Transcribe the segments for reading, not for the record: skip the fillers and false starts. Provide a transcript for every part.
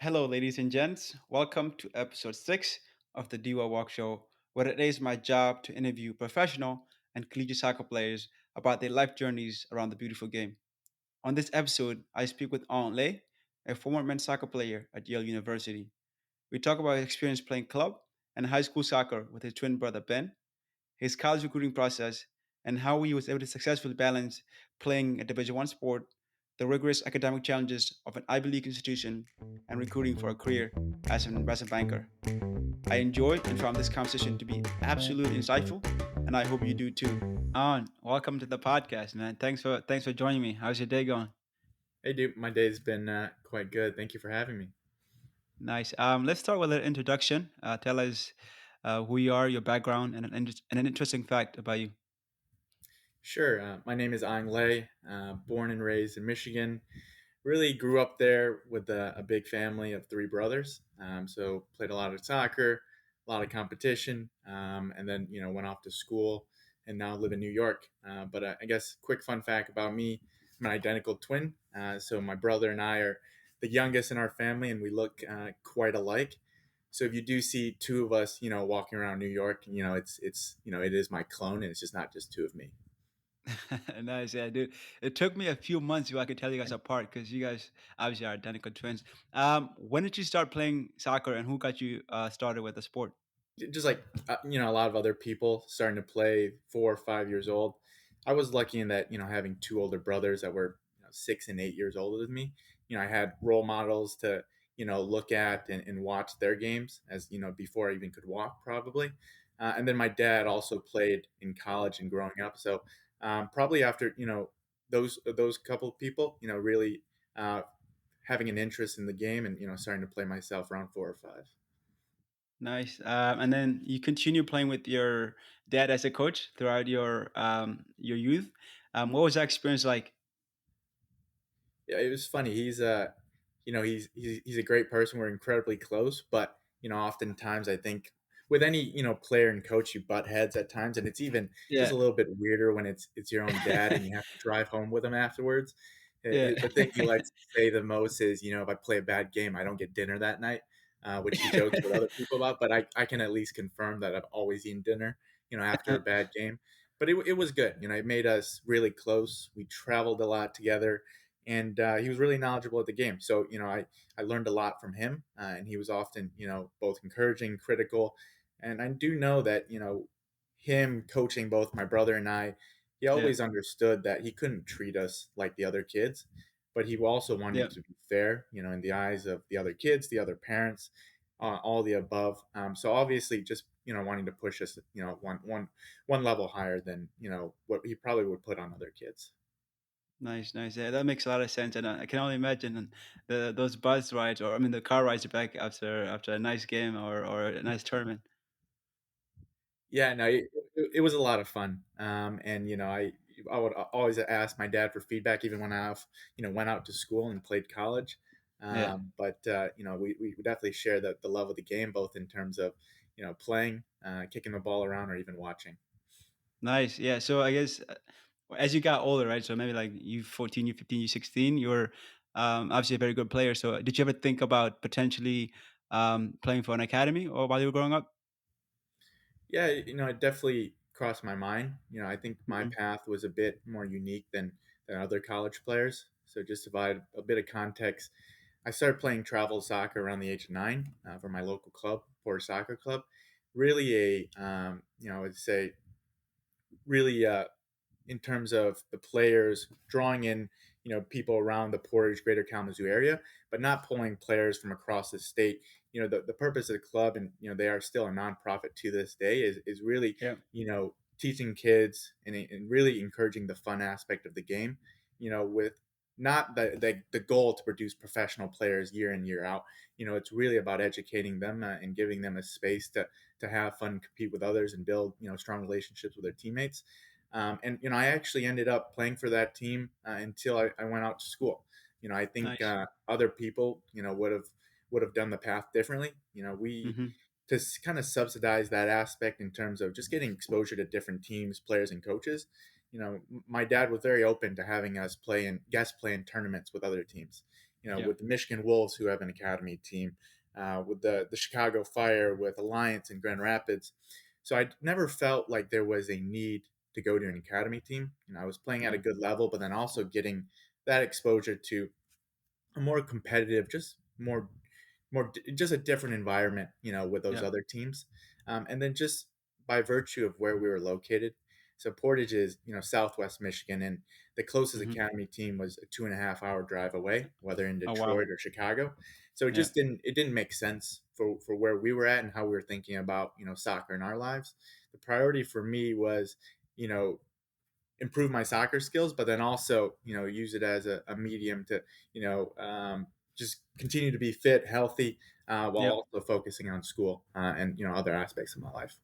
Hello, ladies and gents. Welcome to episode 6 of the Deu Awuok Show, where it is my job to interview professional and collegiate soccer players about their life journeys around the beautiful game. On this episode, I speak with An Lei, a former men's soccer player at Yale University. We talk about his experience playing club and high school soccer with his twin brother Binh, his college recruiting process, and how he was able to successfully balance playing a Division One sport, the rigorous academic challenges of an Ivy League institution, and recruiting for a career as an investment banker. I enjoyed and found this conversation to be absolutely insightful, and I hope you do too. On, welcome to the podcast, man. Thanks for joining me. How's your day going? Hey, dude, my day's been quite good. Thank you for having me. Nice. Let's start with an introduction. Tell us who you are, your background, and an interesting fact about you. Sure. My name is Ang Lei, born and raised in Michigan. Really grew up there with a big family of three brothers. So played a lot of soccer, a lot of competition, and then went off to school and now live in New York. But I guess quick fun fact about me: I'm an identical twin. So my brother and I are the youngest in our family, and we look quite alike. So if you do see two of us, walking around New York, it is my clone, and it's just not just two of me. Nice, yeah, dude. It took me a few months before I could tell you guys apart because you guys obviously are identical twins. When did you start playing soccer, and who got you started with the sport? Just like a lot of other people starting to play 4 or 5 years old. I was lucky in that having two older brothers that were 6 and 8 years older than me. I had role models to look at and watch their games as before I even could walk probably. And then my dad also played in college and growing up. So probably after those couple of people really having an interest in the game and starting to play myself around 4 or 5. Nice. And then you continue playing with your dad as a coach throughout your youth. What was that experience like? Yeah, it was funny. He's a great person. We're incredibly close, but oftentimes I think with any player and coach, you butt heads at times, and it's even just Yeah, a little bit weirder when it's your own dad and you have to drive home with him afterwards. yeah, The thing he likes to say the most is, if I play a bad game, I don't get dinner that night, which he jokes with other people about. But I can at least confirm that I've always eaten dinner, after a bad game. But it was good. It made us really close. We traveled a lot together, and he was really knowledgeable at the game. So I learned a lot from him, and he was often both encouraging, critical, and I do know that him coaching both my brother and I, he yeah, always understood that he couldn't treat us like the other kids, but he also wanted yeah. to be fair, in the eyes of the other kids, the other parents, all the above. So obviously, just wanting to push us, one level higher than what he probably would put on other kids. Nice, nice. Yeah, that makes a lot of sense, and I can only imagine those bus rides, or I mean, the car rides back after a nice game or a nice tournament. Yeah, no, it was a lot of fun. And I would always ask my dad for feedback, even when went out to school and played college. Yeah, But we definitely share the love of the game, both in terms of playing, kicking the ball around, or even watching. nice. Yeah. So I guess as you got older, right? So maybe like you 14, you 15, you 16, you're obviously a very good player. So did you ever think about potentially playing for an academy or while you were growing up? Yeah, it definitely crossed my mind. I think my Mhm. path was a bit more unique than other college players. So just to provide a bit of context, I started playing travel soccer around the age of 9 for my local club, Porter Soccer Club. Really I would say, really in terms of the players drawing in, people around the Portage Greater Kalamazoo area, but not pulling players from across the state. The purpose of the club, and they are still a nonprofit to this day, is really Yeah. teaching kids and really encouraging the fun aspect of the game. With not the goal to produce professional players year in year out. It's really about educating them and giving them a space to have fun, compete with others, and build strong relationships with their teammates. And I actually ended up playing for that team until I went out to school. I think Nice. other people would have done the path differently. We Hmm. to kind of subsidize that aspect in terms of just getting exposure to different teams, players, and coaches. My dad was very open to having us play in guest play in tournaments with other teams. Yeah. with the Michigan Wolves, who have an academy team, with the Chicago Fire, with Alliance in Grand Rapids. So I never felt like there was a need to go to an academy team. I was playing at a Yeah. good level, but then also getting that exposure to a more competitive, just just a different environment, with those Yeah. other teams. And then just by virtue of where we were located. So Portage is, Southwest Michigan, and the closest Hmm. academy team was a 2.5 hour drive away, whether in Oh wow. Detroit or Chicago. So Yeah. it didn't make sense for where we were at and how we were thinking about, soccer in our lives. The priority for me was, you know, improve my soccer skills, but then also, use it as a medium to, just continue to be fit, healthy, while Yeah. also focusing on school, and other aspects of my life.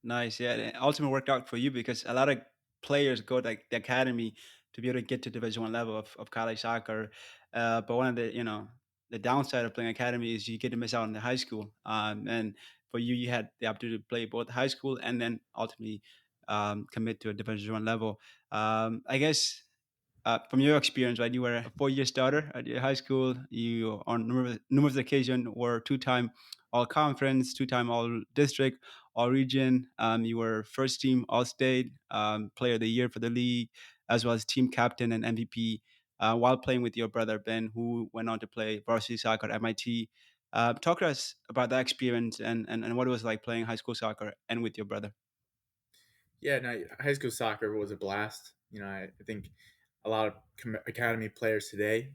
Nice. Yeah. And it ultimately worked out for you because a lot of players go to like the academy to be able to get to Division 1 level of college soccer. But one of the, the downside of playing academy is you get to miss out on the high school. And for you, you had the opportunity to play both high school and then ultimately commit to a Division 1 level. I guess from your experience, right, you were a four-year starter at your high school. You, on numerous occasions, were two-time All-Conference, two-time All-District, All-Region. You were first-team All-State, Player of the Year for the league, as well as team captain and MVP, while playing with your brother Ben, who went on to play varsity soccer at MIT. Talk to us about that experience and what it was like playing high school soccer and with your brother. Yeah, no, high school soccer was a blast. I think a lot of academy players today,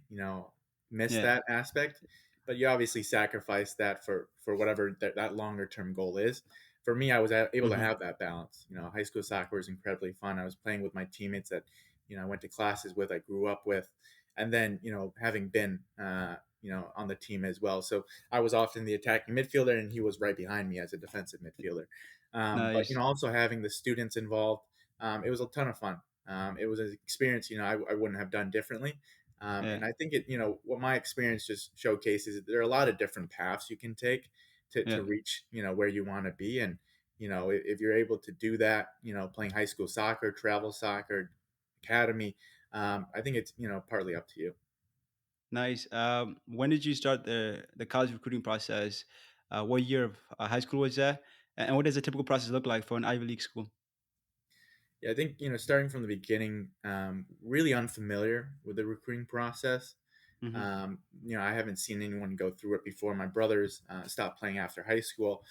miss Yeah. that aspect, but you obviously sacrifice that for whatever that longer term goal is. For me, I was able to Hmm. have that balance. High school soccer was incredibly fun. I was playing with my teammates that, I went to classes with, I grew up with, and then, having been, on the team as well. So I was often the attacking midfielder, and he was right behind me as a defensive midfielder. But Nice. also having the students involved, it was a ton of fun. It was an experience, I wouldn't have done differently. Yeah. And I think what my experience just showcases is there are a lot of different paths you can take to Yeah. reach, where you want to be. And, if you're able to do that, playing high school soccer, travel soccer, academy, I think it's, partly up to you. Nice. When did you start the college recruiting process? What year of high school was that? And what does a typical process look like for an Ivy League school? Yeah, I think, starting from the beginning, really unfamiliar with the recruiting process. Hmm. I haven't seen anyone go through it before. My brothers stopped playing after high school.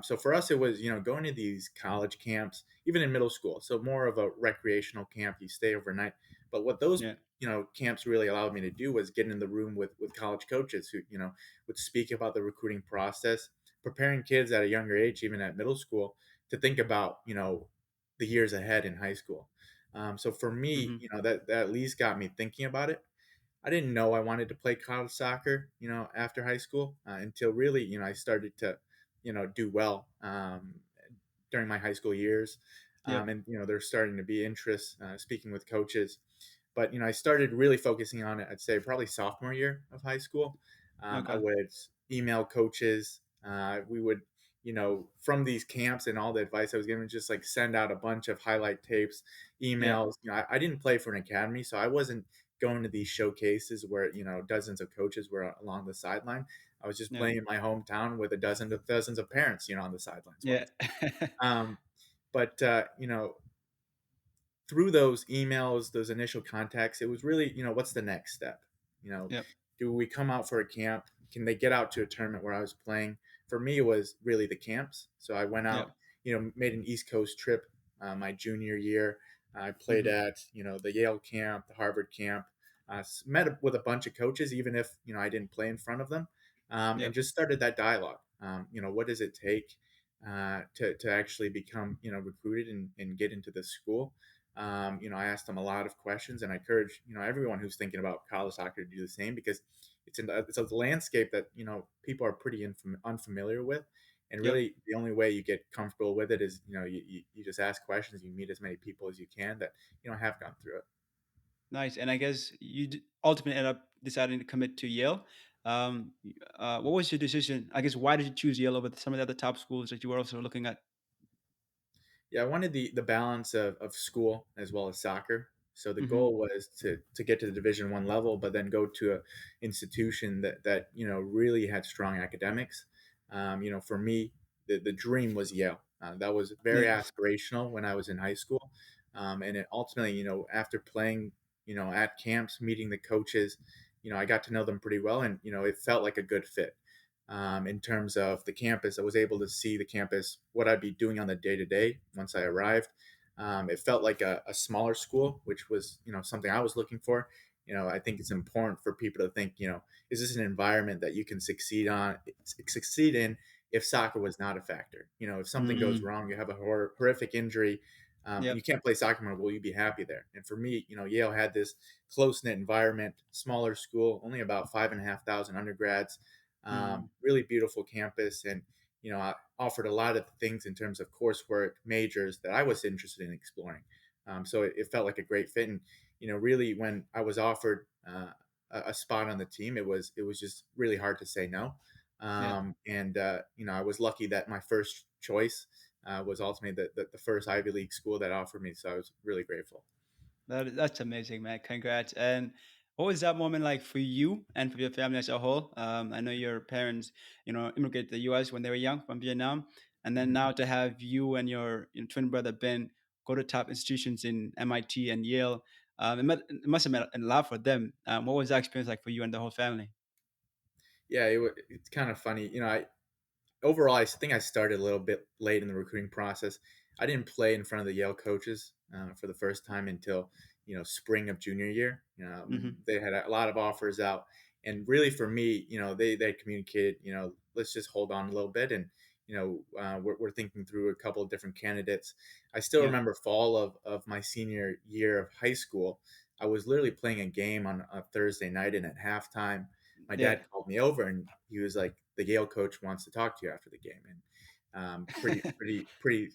So for us, it was, going to these college camps, even in middle school. So more of a recreational camp. You stay overnight. But what those, Yeah. camps really allowed me to do was get in the room with college coaches who, would speak about the recruiting process, preparing kids at a younger age, even at middle school, to think about, the years ahead in high school. So for me, Hmm. that at least got me thinking about it. I didn't know I wanted to play college soccer, after high school, until really, I started to, do well, during my high school years. Yep. And, there's starting to be interest, speaking with coaches. But, I started really focusing on it, I'd say probably sophomore year of high school. I Okay. would email coaches. We would, from these camps and all the advice I was given, just like send out a bunch of highlight tapes, Yeah. emails. I didn't play for an academy, so I wasn't going to these showcases where, dozens of coaches were along the sideline. I was just Yeah. playing in my hometown with a dozens of parents, on the sidelines Yeah. watching. Um, but through those emails, those initial contacts, it was really, what's the next step? You know, Yep. do we come out for a camp? Can they get out to a tournament where I was playing? For me, it was really the camps. So I went out, Yep. made an East Coast trip my junior year. I played Hmm. at, the Yale camp, the Harvard camp, met with a bunch of coaches, even if, I didn't play in front of them, and Yep. just started that dialogue. What does it take to actually become, recruited and get into this school? I asked them a lot of questions, and I encourage, everyone who's thinking about college soccer to do the same, because it's a landscape that, people are pretty unfamiliar with. And Yep. really, the only way you get comfortable with it is, you just ask questions, you meet as many people as you can that, have gone through it. Nice. And I guess you ultimately end up deciding to commit to Yale. What was your decision? I guess why did you choose Yale over some of the other top schools that you were also looking at? Yeah, I wanted the balance of school as well as soccer. So the Mm-hmm. goal was to get to the Division 1 level, but then go to a institution that really had strong academics. For me, the dream was Yale. That was very Yeah. aspirational when I was in high school, and it ultimately, after playing, at camps, meeting the coaches, I got to know them pretty well, and it felt like a good fit. In terms of the campus, I was able to see the campus, what I'd be doing on the day to day once I arrived. It felt like a smaller school, which was something I was looking for. I think it's important for people to think, is this an environment that you can succeed in if soccer was not a factor? If something goes Mm-hmm. wrong, you have a horrific injury, and you Yep. can't play soccer anymore, will you be happy there? And for me, Yale had this close knit environment, smaller school, only about 5,500 undergrads, Mm. really beautiful campus, and I offered a lot of things in terms of coursework, majors that I was interested in exploring. So it felt like a great fit, and really when I was offered a spot on the team, it was just really hard to say no. Yeah. And I was lucky that my first choice was ultimately the first Ivy League school that offered me. So I was really grateful. That's amazing, man. Congrats. And what was that moment like for you and for your family as a whole? I know your parents, immigrated to the U.S. when they were young from Vietnam, and then Mhm. now to have you and your twin brother Ben go to top institutions in MIT and Yale, it must have meant a lot for them. What was that experience like for you and the whole family? Yeah, it's kind of funny. Overall, I think I started a little bit late in the recruiting process. I didn't play in front of the Yale coaches for the first time until spring of junior year. Hmm. They had a lot of offers out, and really for me, they communicated, let's just hold on a little bit, and we're thinking through a couple of different candidates. I still Yeah. remember fall of my senior year of high school. I was literally playing a game on a Thursday night, and at halftime my Yeah. dad called me over and he was like, "The Yale coach wants to talk to you after the game." And pretty.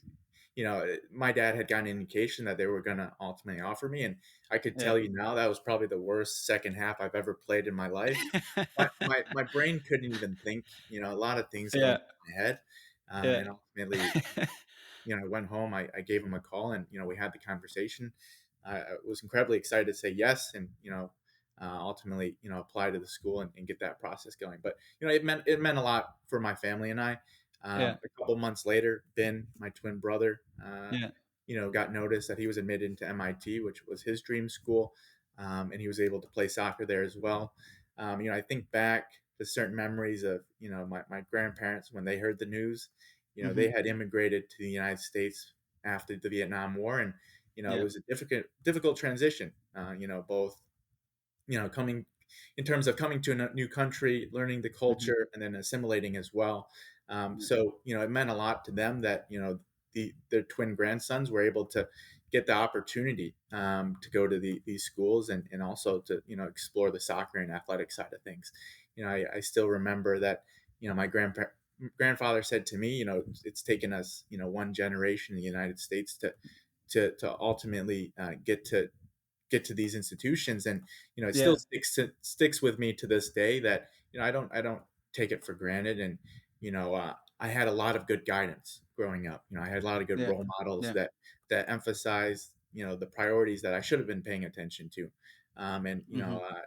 My dad had gotten an indication that they were going to ultimately offer me, and I could Yeah. tell you now that was probably the worst second half I've ever played in my life. My brain couldn't even think. A lot of things going Yeah. through my head, Yeah. and ultimately, I went home. I gave him a call, and we had the conversation. I was incredibly excited to say yes, and ultimately, apply to the school and get that process going. But it meant a lot for my family and I. Yeah. A couple months later, Ben, my twin brother, Yeah. got notice that he was admitted into MIT, which was his dream school, and he was able to play soccer there as well. I think back to certain memories of my grandparents when they heard the news. They Hmm. had immigrated to the United States after the Vietnam War, and it Yeah. was a difficult transition. Both coming in terms of coming to a new country, learning the Hmm. culture, and then assimilating as well. Yeah. So it meant a lot to them that their twin grandsons were able to get the opportunity to go to these schools, and also to explore the soccer and athletic side of things. I still remember that my grandfather said to me, it's taken us one generation in the United States to ultimately get to these institutions, and it still Yeah. sticks with me to this day that I don't take it for granted. And I had a lot of good guidance growing up. I had a lot of good Yeah. role models Yeah. that emphasized the priorities that I should have been paying attention to. And Hmm.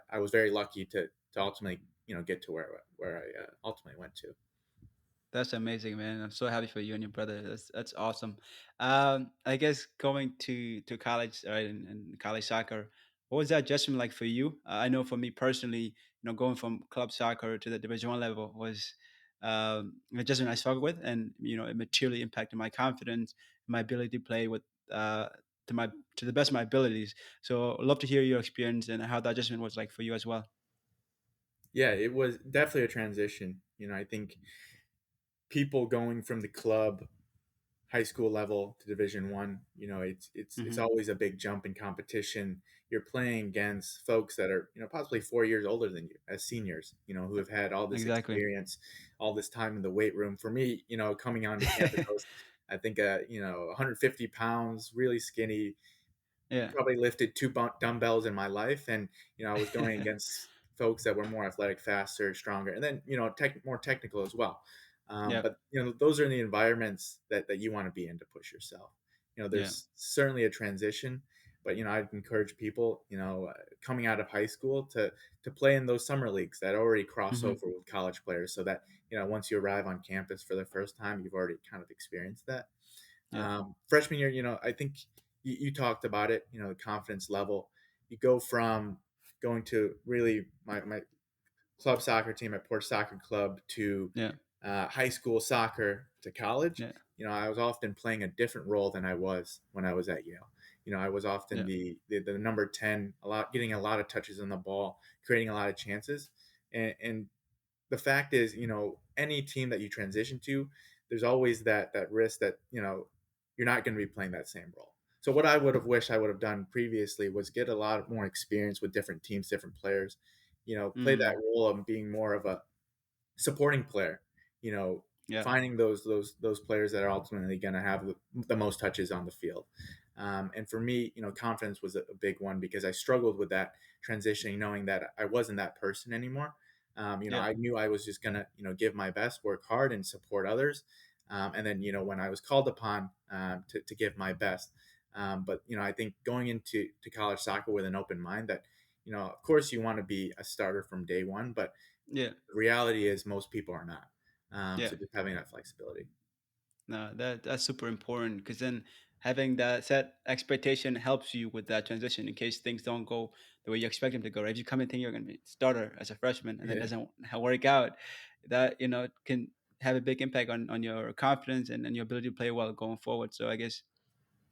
I was very lucky to ultimately get to where I ultimately went to. That's amazing, man. I'm so happy for you and your brother. That's awesome. I guess going to college, right, and college soccer, what was that adjustment like for you? I know for me personally, going from club soccer to the Division 1 level was an adjustment I struggled with, and it materially impacted my confidence, my ability to play with uh, to the best of my abilities. So, I'd love to hear your experience and how that adjustment was like for you as well. Yeah, it was definitely a transition. I think people going from the club high school level to Division 1, it's Hmm. always a big jump in competition. You're playing against folks that are possibly 4 years older than you as seniors, who have had all this Exactly. experience, all this time in the weight room. For me, coming onto campus, I think 150 pounds, really skinny, Yeah. probably lifted two dumbbells in my life, and I was going against folks that were more athletic, faster, stronger, and then more technical as well. Yep. But those are the environments that you want to be in to push yourself. Yeah. There's certainly a transition, But I'd encourage people, coming out of high school to play in those summer leagues that already cross Hmm. over with college players, so that once you arrive on campus for the first time, you've already kind of experienced that. Yeah. Freshman year, I think you talked about it. The confidence level. You go from going to really my club soccer team at Port Soccer Club to Yeah. high school soccer to college. Yeah. I was often playing a different role than I was when I was at Yale. I was often Yeah. the number 10, getting a lot of touches on the ball, creating a lot of chances. And the fact is, any team that you transition to, there's always that risk that, you're not going to be playing that same role. So what I would have wished I would have done previously was get a lot more experience with different teams, different players, play that Mm. role of being more of a supporting player, you know, Yeah. finding those players that are ultimately going to have the most touches on the field. And for me, confidence was a big one because I struggled with that transitioning, knowing that I wasn't that person anymore. Yeah. I knew I was just gonna, give my best, work hard, and support others. And then, when I was called upon to give my best, but I think going into college soccer with an open mind that, of course, you want to be a starter from day one, but Yeah. the reality is most people are not. Yeah. So just having that flexibility. No, that's super important because then having that set expectation helps you with that transition in case things don't go the way you expect them to go. Right? If you come in thinking you're going to be starter as a freshman and then it Yeah. doesn't work out, that can have a big impact on your confidence and your ability to play well going forward. So I guess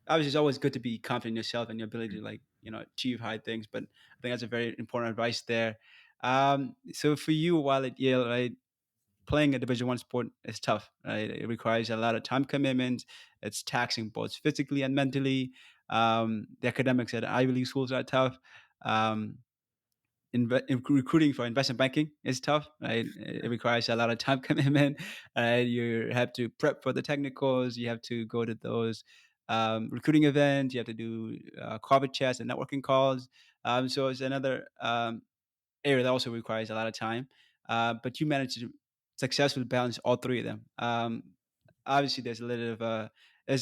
obviously it's always good to be confident in yourself and your ability to achieve high things. But I think that's a very important advice there. So for you while at Yale, right? Playing a Division One sport is tough. Right? It requires a lot of time commitment. It's taxing both physically and mentally. The academics at Ivy League schools are tough. Um, recruiting for investment banking is tough. Right? It requires a lot of time commitment. You have to prep for the technicals. You have to go to those recruiting events. You have to do coverage chats and networking calls. So it's another area that also requires a lot of time. But you managed to successfully balance all three of them. Obviously, there's a little of there's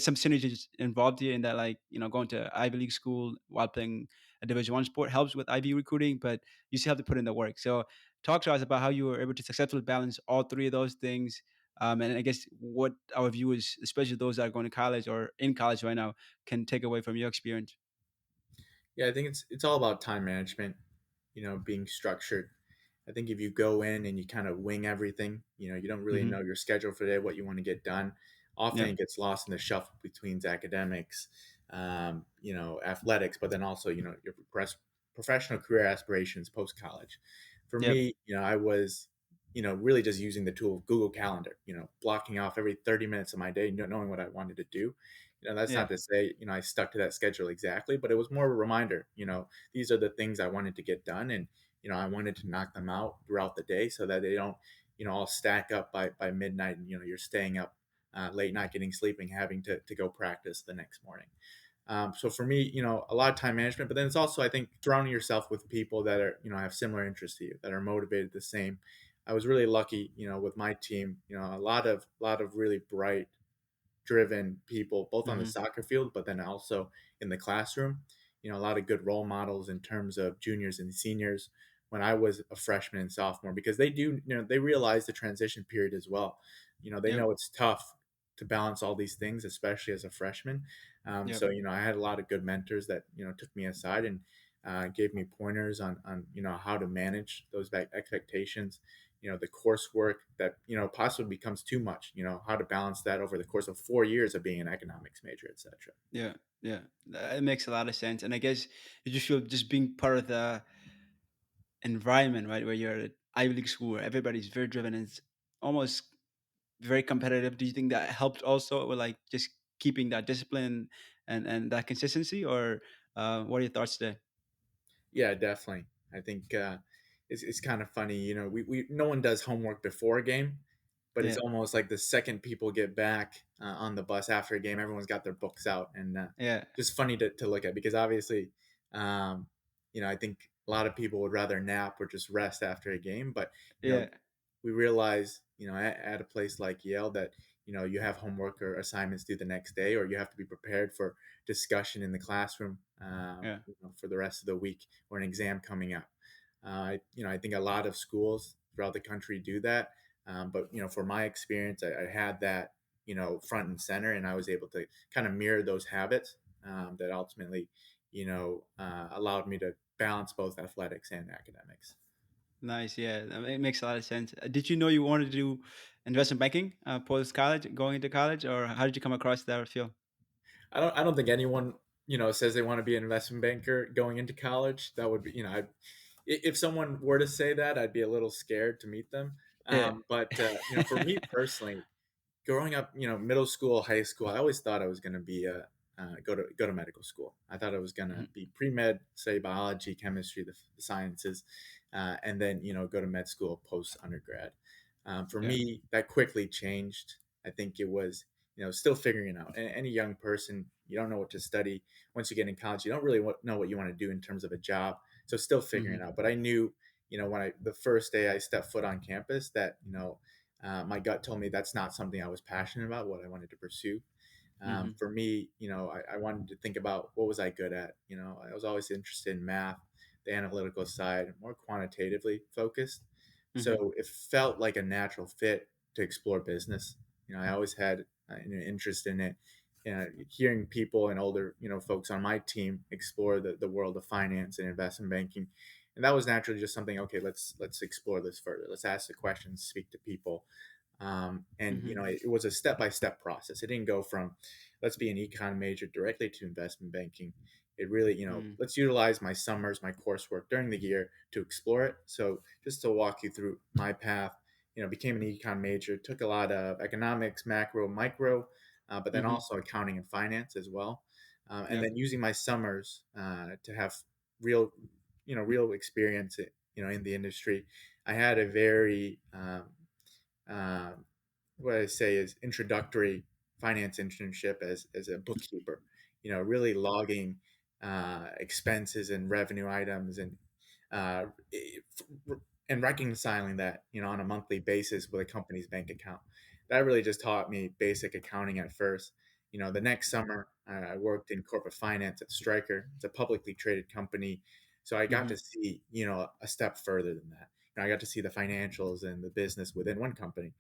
some synergies involved here in that, like going to Ivy League school while playing a Division One sport helps with IB recruiting, but you still have to put in the work. So, talk to us about how you were able to successfully balance all three of those things. And I guess what our viewers, especially those that are going to college or in college right now, can take away from your experience. Yeah, I think it's all about time management, being structured. I think if you go in and you kind of wing everything, you don't really know Hmm. your schedule for the day, what you want to get done. Often Yeah. it gets lost in the shuffle between academics, athletics, but then also, your professional career aspirations post college. For Yep. me, I was, really just using the tool of Google Calendar, blocking off every 30 minutes of my day, knowing what I wanted to do. That's Yeah. not to say, I stuck to that schedule exactly, but it was more of a reminder, these are the things I wanted to get done. And, I wanted to knock them out throughout the day so that they don't, all stack up by midnight and, you're staying up late, not getting sleeping, having to go practice the next morning. So for me, a lot of time management, but then it's also, I think, surrounding yourself with people that are, have similar interests to you, that are motivated the same. I was really lucky, with my team, a lot of really bright, driven people, both on the Hmm. soccer field, but then also in the classroom. A lot of good role models in terms of juniors and seniors when I was a freshman and sophomore, because they do, they realize the transition period as well. They Yep. know it's tough to balance all these things, especially as a freshman. Yep. So, I had a lot of good mentors that, took me aside and gave me pointers on, how to manage those expectations, the coursework that, possibly becomes too much, how to balance that over the course of 4 years of being an economics major, etc. Yeah, yeah, it makes a lot of sense, and I guess you just feel just being part of the environment, right, where you're at Ivy League school, where everybody's very driven and it's almost very competitive. Do you think that helped also with like just keeping that discipline and that consistency, or what are your thoughts there? Yeah, definitely. I think it's kind of funny. We no one does homework before a game, but it's Yeah, almost like the second people get back on the bus after a game, everyone's got their books out, and yeah, just funny to look at because obviously, um, I think a lot of people would rather nap or just rest after a game, but yeah, we realize, at a place like Yale that you have homework or assignments due the next day, or you have to be prepared for discussion in the classroom Yeah. for the rest of the week, or an exam coming up. I think a lot of schools throughout the country do that, but for my experience, I had that front and center, and I was able to kind of mirror those habits that ultimately allowed me to balance both athletics and academics. Nice. Yeah, it makes a lot of sense. Did you know you wanted to do investment banking post college, going into college, or how did you come across that field? I don't think anyone says they want to be an investment banker going into college. That would be if someone were to say that, I'd be a little scared to meet them. Yeah. But for me personally, growing up, middle school, high school, I always thought I was going to be go to medical school. I thought I was going to Mhm. be pre med, study biology, chemistry, the sciences, and then go to med school post undergrad. For Yeah. me, that quickly changed. I think it was still figuring it out. Any young person, you don't know what to study. Once you get in college, you don't really know what you want to do in terms of a job. So still figuring Hmm. it out. But I knew, when the first day I stepped foot on campus, that my gut told me that's not something I was passionate about, what I wanted to pursue. Hmm. For me, I wanted to think about what was I good at. I was always interested in math, the analytical side, more quantitatively focused. Hmm. So it felt like a natural fit to explore business. I always had an interest in it. Hearing people and older, folks on my team explore the world of finance and investment banking, and that was naturally just something. Okay, let's explore this further. Let's ask the questions, speak to people, and Hmm. it was a step-by-step process. It didn't go from let's be an econ major directly to investment banking. It really, Mm. let's utilize my summers, my coursework during the year to explore it. So just to walk you through my path, became an econ major, took a lot of economics, macro, micro, but then Hmm. also accounting and finance as well. And Yeah. then using my summers to have real, real experience, in the industry. I had a very um, what I say is introductory finance internship as a bookkeeper. Really logging expenses and revenue items uh, and reconciling that on a monthly basis with a company's bank account. That really just taught me basic accounting at first. The next summer I worked in corporate finance at Stryker. It's a publicly traded company, so I got Hmm. to see a step further than that. I got to see the financials and the business within one company.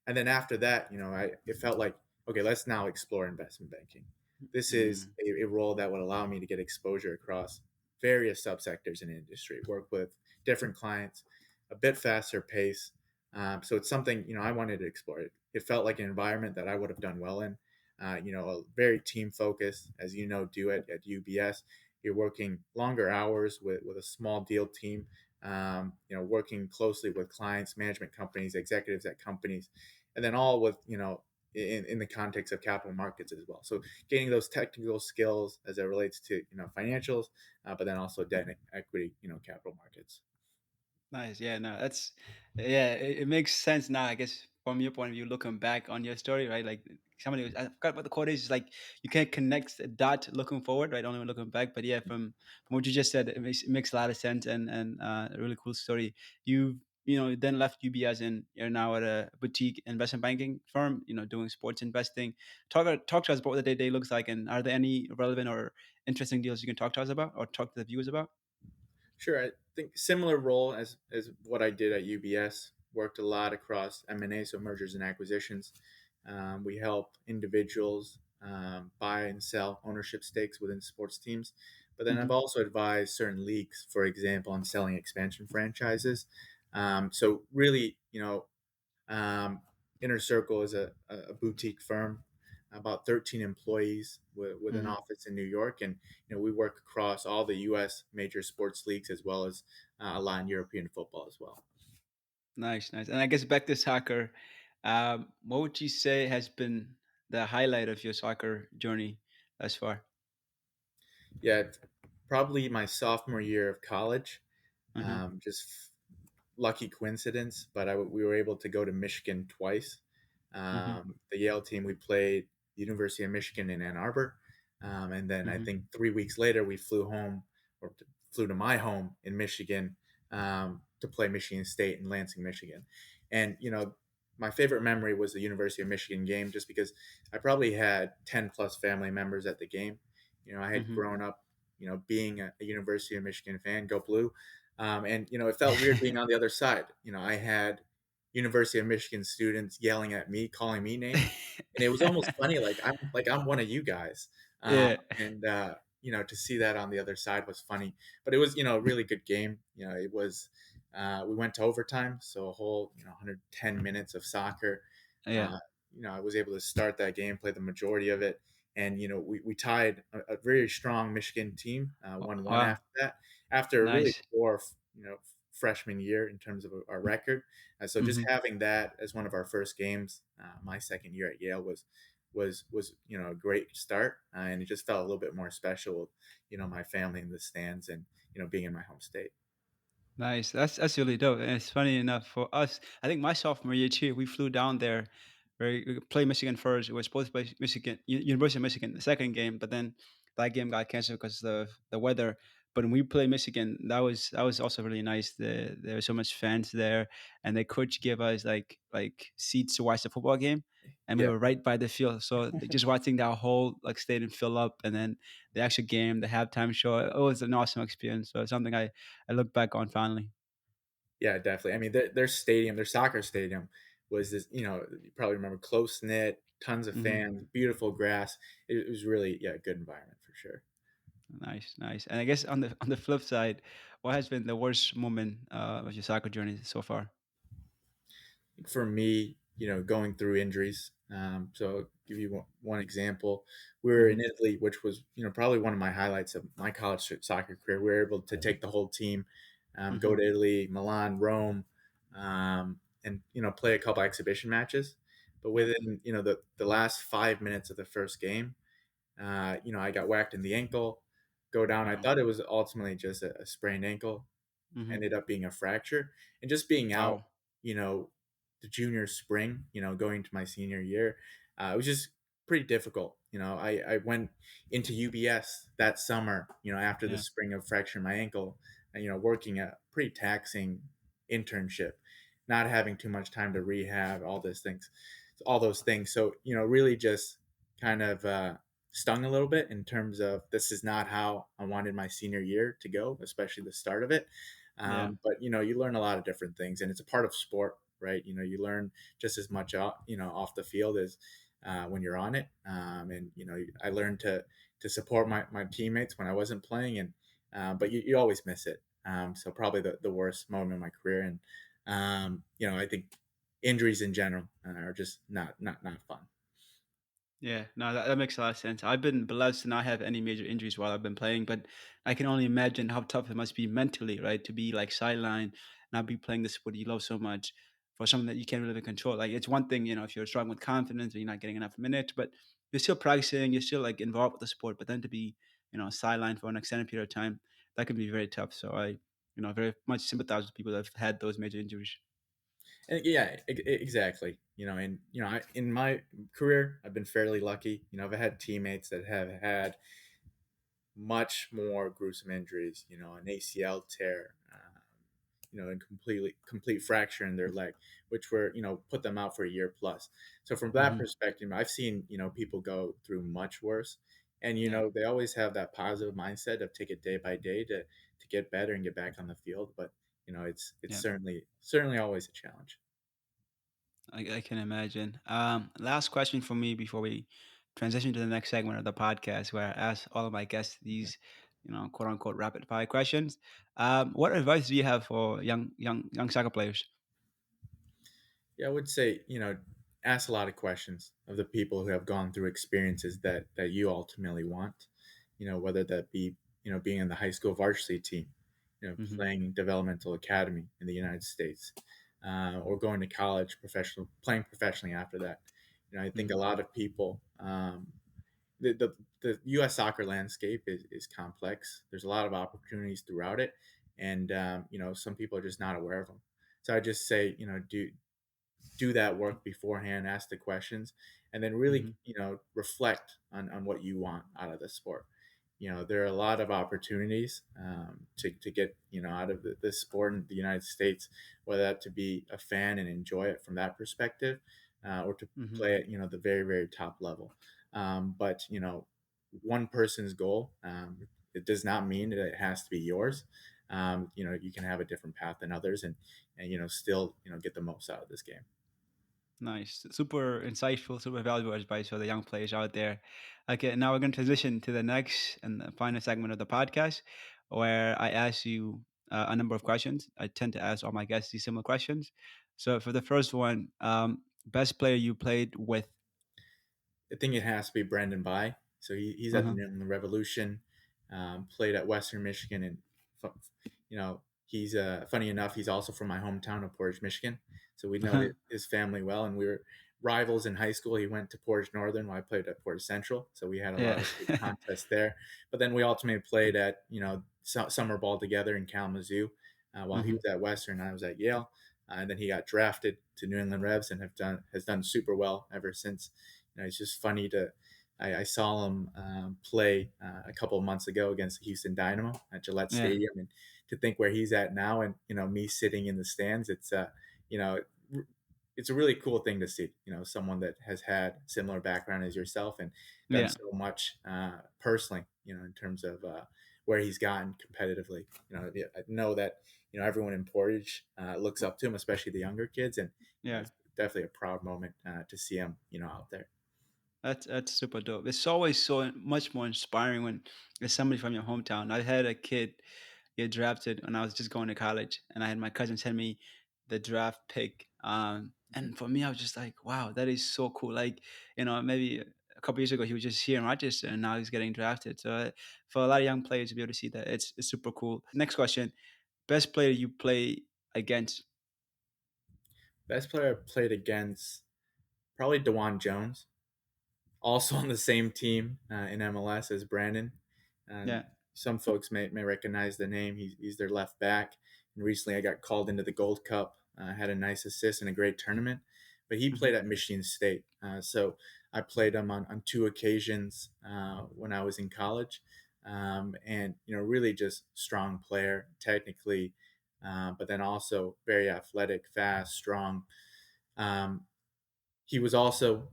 And then after that, it felt like, okay, let's now explore investment banking. This is Mm. a role that would allow me to get exposure across various subsectors in industry, work with different clients, a bit faster pace. So it's something, I wanted to explore. It felt like an environment that I would have done well in. A very team focused, as do it at UBS. You're working longer hours with a small deal team, working closely with clients, management companies, executives at companies, and then all with, in the context of capital markets as well. So gaining those technical skills as it relates to, financials, but then also debt and equity, capital markets. Nice. Yeah, no, that's yeah, it makes sense now, I guess, from your point of view, looking back on your story, right? Like somebody was, I forgot about the quote is like you can't connect the dot looking forward, right? Only when looking back. But yeah, from what you just said, it makes a lot of sense and a really cool story. You then left UBS and you're now at a boutique investment banking firm, doing sports investing. Talk to us about what the day to day looks like, and are there any relevant or interesting deals you can talk to us about or talk to the viewers about? Sure, I think similar role as what I did at UBS. Worked a lot across M&A, so mergers and acquisitions. We help individuals buy and sell ownership stakes within sports teams. But then I've Hmm. also advised certain leagues, for example, on selling expansion franchises. So really, um, Inner Circle is a boutique firm, about 13 employees with an Hmm. office in New York, and we work across all the U.S. major sports leagues as well as a lot in European football as well. Nice, nice. And I guess back to soccer, what would you say has been the highlight of your soccer journey thus far? Yeah, probably my sophomore year of college. Hmm. Just lucky coincidence, but we were able to go to Michigan twice. Hmm. The Yale team, we played the University of Michigan in Ann Arbor, and then I Hmm. think 3 weeks later we flew home flew to my home in Michigan to play Michigan State in Lansing, Michigan, and my favorite memory was the University of Michigan game, just because I probably had 10 plus family members at the game. I had Hmm. grown up, being a University of Michigan fan, go blue. And, it felt weird being on the other side. I had University of Michigan students yelling at me, calling me names. And it was almost funny, like I'm one of you guys. Yeah. And to see that on the other side was funny. But it was, a really good game. It was we went to overtime, so a whole 110 minutes of soccer. Yeah. Uh, I was able to start that game, play the majority of it, and we tied a very strong Michigan team, 1-1 Wow. after that, after a really Nice. poor freshman year in terms of our record. So just Hmm. having that as one of our first games, my second year at Yale was a great start, and it just felt a little bit more special, my family in the stands and being in my home state. Nice. That's really dope. And it's funny enough for us. I think my sophomore year too, we flew down there. We played Michigan first. We were supposed to play Michigan, University of Michigan, the second game, but then that game got canceled because of the weather. But when we played Michigan, that was also really nice. There were so much fans there, and the coach gave us like seats to watch the football game, and we Yeah. were right by the field. So just watching that whole like stadium fill up, and then the actual game, the halftime show, it was an awesome experience. So it's something I look back on fondly. Yeah, definitely. I mean, their stadium, their soccer stadium, was this. You probably remember, close knit, tons of Mhm. fans, beautiful grass. It was really, yeah, a good environment for sure. Nice, nice. And I guess on the flip side, what has been the worst moment of your soccer journey so far? For me, going through injuries. So I'll give you one example. We were in Mhm. Italy, which was probably one of my highlights of my college soccer career. We were able to take the whole team, go Mhm. to Italy, Milan, Rome, and play a couple exhibition matches. But Yep. within the last 5 minutes of the first game, I got whacked in the ankle. Go down. I Wow. thought it was ultimately just a sprained ankle, Mhm. ended up being a fracture. And just being out, Wow. you know, the junior spring, going to my senior year, it was just pretty difficult. I went into UBS that summer, after the Yeah. spring of fracturing my ankle, and, working a pretty taxing internship, not having too much time to rehab, all those things. So, really just kind of, stung a little bit in terms of this is not how I wanted my senior year to go, especially the start of it. Yeah. But you learn a lot of different things, and it's a part of sport, right? You learn just as much off the field as when you're on it. And I learned to support my teammates when I wasn't playing, and but you always miss it. So probably the worst moment of my career, and I think injuries in general are just not fun. Yeah, no, that makes a lot of sense. I've been blessed to not have any major injuries while I've been playing, but I can only imagine how tough it must be mentally, right? To be like sidelined, not be playing the sport you love so much for something that you can't really control. Like it's one thing, if you're struggling with confidence or you're not getting enough minutes, but you're still practicing, you're still like involved with the sport, but then to be, sidelined for an extended period of time, that can be very tough. So I very much sympathize with people that have had those major injuries. And yeah, exactly. And in my career, I've been fairly lucky. I've had teammates that have had much more gruesome injuries. An ACL tear, and complete fracture in their leg, which were put them out for a year plus. So from that Hmm. perspective, I've seen people go through much worse, and Yeah, they always have that positive mindset of take it day by day to get better and get back on the field. But it's yeah. certainly always a challenge. I can imagine. Last question for me before we transition to the next segment of the podcast, where I ask all of my guests these, quote unquote, rapid fire questions. What advice do you have for young soccer players? Yeah, I would say, ask a lot of questions of the people who have gone through experiences that you ultimately want. Whether that be, being in the high school varsity team, Hmm. playing developmental academy in the United States, or going to college, playing professionally after that. I think a Hmm. lot of people, the U.S. soccer landscape is complex. There's a lot of opportunities throughout it, and some people are just not aware of them. So I just say, do that work beforehand, ask the questions, and then really, Hmm. reflect on what you want out of the sport. there are a lot of opportunities to get out of this sport in the United States, whether that to be a fan and enjoy it from that perspective, or to Hmm. play at the very very top level. But one person's goal, it does not mean that it has to be yours. You can have a different path than others, and still get the most out of this game. Nice. Super insightful, super valuable advice for the young players out there. Okay, now we're going to transition to the next and the final segment of the podcast where I ask you a number of questions. I tend to ask all my guests these similar questions. So for the first one, best player you played with? I think it has to be Brandon By. So he's at the Uh-huh. New England Revolution, played at Western Michigan, and he's funny enough, he's also from my hometown of Portage, Michigan. So we know Uh-huh. his family well, and we were rivals in high school. He went to Portage Northern while I played at Portage Central, so we had a lot Yeah. of good contests there. But then we ultimately played at summer ball together in Kalamazoo, while he Hmm. was at Western, I was at Yale. And then he got drafted to New England Revs and has done super well ever since. It's just funny to I saw him play a couple of months ago against the Houston Dynamo at Gillette Yeah. Stadium, and to think where he's at now, and me sitting in the stands, you know it's a really cool thing to see. Someone that has had similar background as yourself and done Yeah. so much personally. In terms of where he's gotten competitively. Yeah, I know that everyone in Portage looks up to him, especially the younger kids, and Yeah. it's definitely a proud moment to see him out there. That's super dope. It's always so much more inspiring when it's somebody from your hometown. I had a kid get drafted when I was just going to college, and I had my cousin send me the draft pick. And for me, I was just like, wow, that is so cool. Like, maybe a couple years ago, he was just here in Rochester, and now he's getting drafted. So for a lot of young players to be able to see that, it's super cool. Next question: best player you play against? Best player I played against, probably Dewan Jones, also on the same team in MLS as Brandon. Yeah. Some folks may recognize the name. He's their left back. And recently, I got called into the Gold Cup. Had a nice assist in a great tournament. But he Hmm. played at Michigan State, so I played him on two occasions when I was in college. And really just strong player technically, but then also very athletic, fast, strong. Um, he was also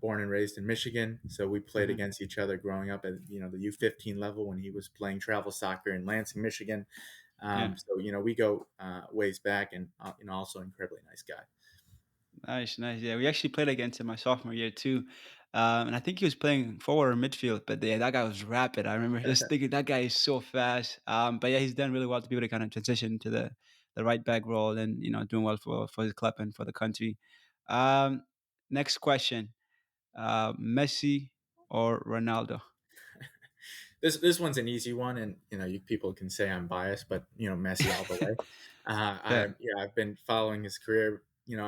born and raised in Michigan, so we played Hmm. against each other growing up at the U15 level when he was playing travel soccer in Lansing, Michigan. Yeah. So we go ways back, and also incredibly nice guy. Nice, nice. Yeah, we actually played against him my sophomore year too, and I think he was playing forward or midfield. But yeah, that guy was rapid. I remember just thinking that guy is so fast. But yeah, he's done really well to be able to kind of transition to the right back role, and doing well for his club and for the country. Um, Next question: Messi or Ronaldo? This one's an easy one, and you people can say I'm biased, but Messi all the way. Yeah, I've been following his career.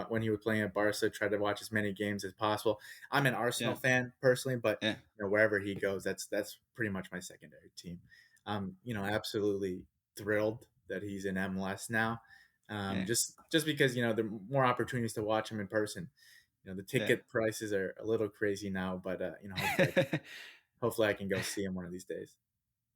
When he was playing at Barca, tried to watch as many games as possible. I'm an Arsenal yeah, fan personally, but yeah, wherever he goes, that's pretty much my secondary team. Absolutely thrilled that he's in MLS now. yeah, Just because there are more opportunities to watch him in person. The yeah. ticket prices are a little crazy now, but hopefully I can go see him one of these days.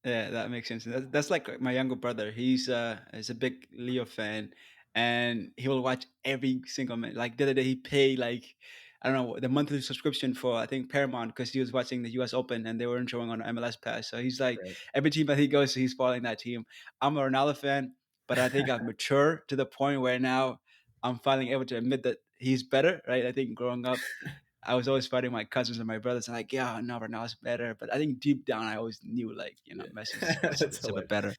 Yeah, that makes sense. That's like my younger brother. He's a big Leo fan, and he will watch every single minute. Like the other day, he paid like I don't know the monthly subscription for I think Paramount because he was watching the U.S. Open and they weren't showing on MLS Pass. So he's like Right. every team that he goes to, he's following that team. I'm a Ronaldo fan, but I think I've matured to the point where now I'm finally able to admit that he's better. Right? I think growing up I was always fighting my cousins and my brothers, like, yeah, no, Ronaldo's better. But I think deep down, I always knew, like, Yeah, Messi's that's a bit hilarious. better.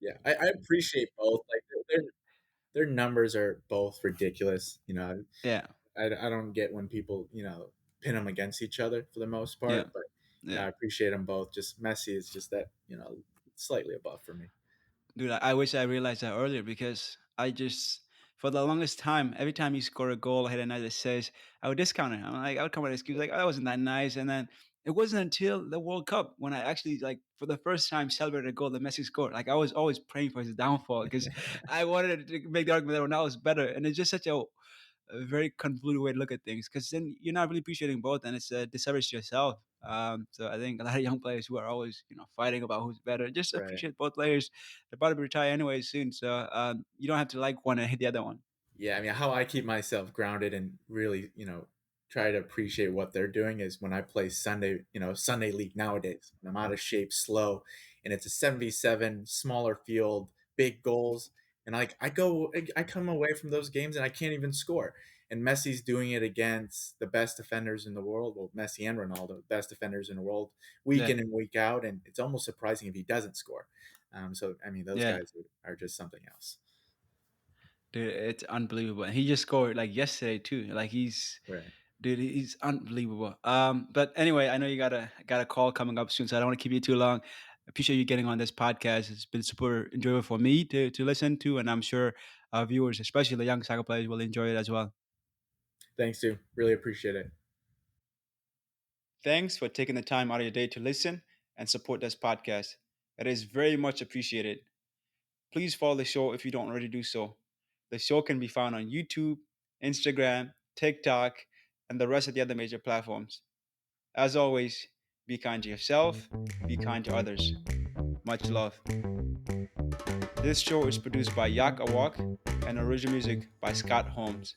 Yeah, I appreciate both. Like their numbers are both ridiculous. Yeah, I don't get when people pin them against each other for the most yeah, part, but yeah. I appreciate them both. Just Messi is just that slightly above for me. Dude, I wish I realized that earlier because I just, for the longest time, every time you score a goal, hit a nice assist, I would discount it. I'm like, I would come with an excuse like, oh, that wasn't that nice. And then it wasn't until the World Cup when I actually, like, for the first time celebrated a goal that Messi scored. Like, I was always praying for his downfall because I wanted to make the argument that Ronaldo was better. And it's just such a a very convoluted way to look at things because then you're not really appreciating both, and it's a disservice to yourself. So I think a lot of young players who are always fighting about who's better just Right. appreciate both players. They're about to retire anyway soon, so you don't have to like one and hate the other one. Yeah, I mean, how I keep myself grounded and really, try to appreciate what they're doing is when I play Sunday, Sunday league nowadays. When I'm out of shape, slow, and it's a 77 smaller field, big goals, and I come away from those games and I can't even score. And Messi's doing it against the best defenders in the world. Well, Messi and Ronaldo, best defenders in the world, week Yeah, in and week out, and it's almost surprising if he doesn't score. So I mean, those yeah. guys are just something else. Dude, it's unbelievable. And he just scored like yesterday too. Like Right. dude, he's unbelievable. But anyway, I know you got a call coming up soon, so I don't want to keep you too long. Appreciate you getting on this podcast. It's been super enjoyable for me to listen to, and I'm sure our viewers, especially the young soccer players, will enjoy it as well. Thanks, Sue. Really appreciate it. Thanks for taking the time out of your day to listen and support this podcast. It is very much appreciated. Please follow the show if you don't already do so. The show can be found on YouTube, Instagram, TikTok, and the rest of the other major platforms. As always, be kind to yourself, be kind to others. Much love. This show is produced by Yak Awok and original music by Scott Holmes.